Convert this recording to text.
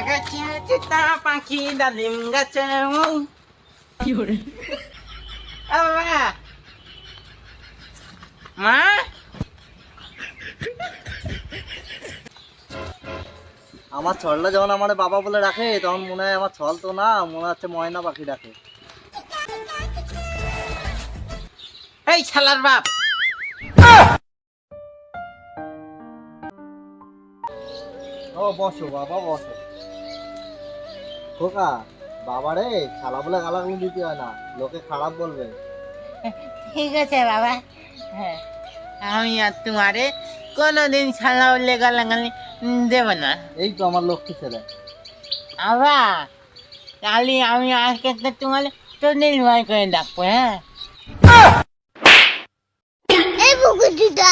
গাছে চিতা পাখি ডালিম গাছে মা আমার ছলটা যখন আমার বাবা বলে রাখে তখন মনে হয় আমার ছল তো না, মনে হচ্ছে ময়না পাখি ডাকে। এই শালার বাপ, ও বসো বাবা বসো। খোকা বাবা রে, শালা বলে গালাগালি দিতে হয় না, লোকে খারাপ বলবে। ঠিক আছে বাবা। হ্যাঁ, আমি আর তোমারে কোনোদিন শালা বলে গালাগালি দেব না। এই তো আমার লক্ষ্মী ছেলে। বাবা তাহলে আমি আজকে তো তোমার তো নির্ভর করে ডাকবো। হ্যাঁ এই বুকুটিটা